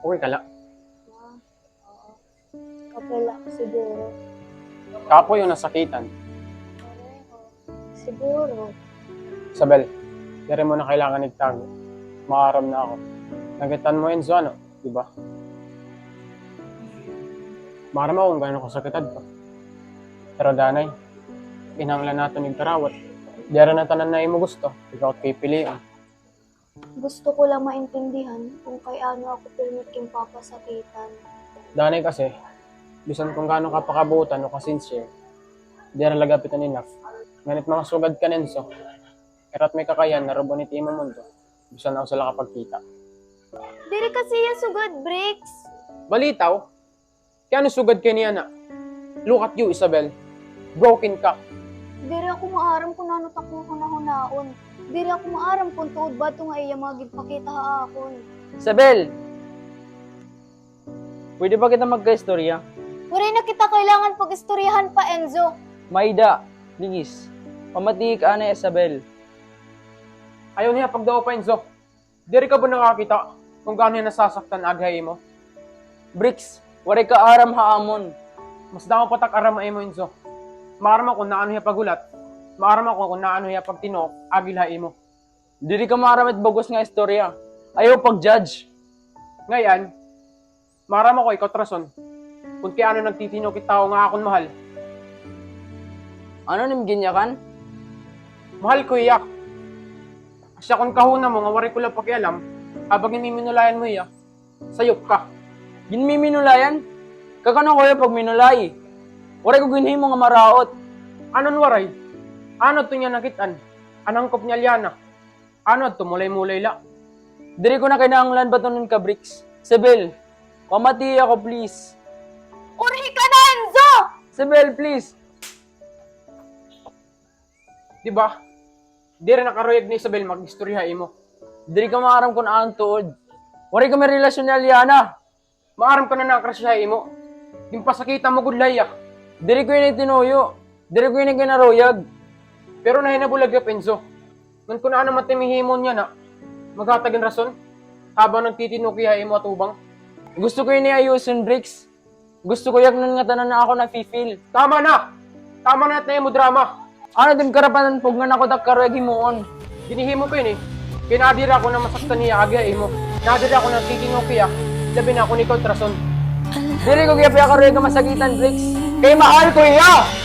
Okay ka la. Oo. Kapila, siguro. Kapo yung nasakitan. Pareho. Siguro. Isabel, dari mo na kailangan igtago. Makaram na ako. Nagitan mo Enzo, ano? Diba? Makaram ako kung gano'n kasakitad pa. Pero danay, inanglan natin igtarawat. Dari na tanan na imo gusto. Ikaw at kay piliin. Gusto ko lang maintindihan kung kay ano ako permiting papasakitan. Danay kasi, bisan kung gano'n ka pakabutan o kasincere, dari lagapitan enough. Nganit mga sugad ka Enzo. Erat may kakayan na robonit imo mundo. Bisan ako sila kapagkita. Diri kasi yan sugad, Bricks. Balitaw? Kaya ano sugad kay niya na? Look at you, Isabel. Broken ka. Diri ako maaram kung ano takbo ko na hunaon. Diri ako maaram kung tuod ba ito nga iya magipakita akon. Isabel! Pwede ba kita magka-istorya? Wala na kita kailangan pag-istoryahan pa, Enzo. Maida, please. Pamati ka na, Isabel. Ayaw niya pagdaw pa, Enzo. Diri ka ba nakakita kung gaano niya nasasaktan aghay mo? Bricks, waray ka aram haamon. Mas damo patak aram mo, Enzo. Maaram ako na ano niya pagulat. Maaram ako kung naano niya pagtinok, agil ha mo. Diri ka maaramit bagos nga istorya. Ayaw pag-judge. Ngayon, maaram ako ikaw trason. Kung kaya ano nagtitinok itaw nga akong mahal. Ano nim ginyakan? Mahal ko iyak. Siya kung kahuna mo, nga wari ko lang pakialam, habang imiminulayan mo iyak, sayop ka. Ginmiminulayan? Kakano ko pag minulay? Waray ko ginhin mo nga maraot. Anon waray? Ano to niya nakitaan? Anang kop niya liana? Ano to mulay-mulay la? Diri ko na kinahanglan ba tunon ka, Bricks? Isabel, pamati ako, please. Urhi ka na, Enzo! Isabel, please. Diba? Di rin nakaruyag ni Isabel mag-istorya mo. Diri ka maaram kung ang tuod. Waray ka may relasyon ni Aliana. Maaram ka na nakrasya mo. Yung pasakita mo gudlaya. Diri ko yun itinuyo. Diri ko yun kinaruyag. Pero nahinabulag ya Penzo. Ngan ko na ano matimihimon niya na. Maghatagin rason. Habang nagtitinukiya mo at ubang. Gusto ko yun ayusin, Bricks. Gusto ko yak nun nga tanan na ako na-feel. Tama na! Tama na at na mo drama. Ano din karapanan pag nga nakodak karuyag himuon. Ginihimo ko yun eh. Kinadira ko na masaktan niya agya mo. Nadira ko na nagtitinukiya. Labi na ako ni Kontrason. Diri ko kaya karuyag ka masakitan, Bricks. Kay mahal ko iya!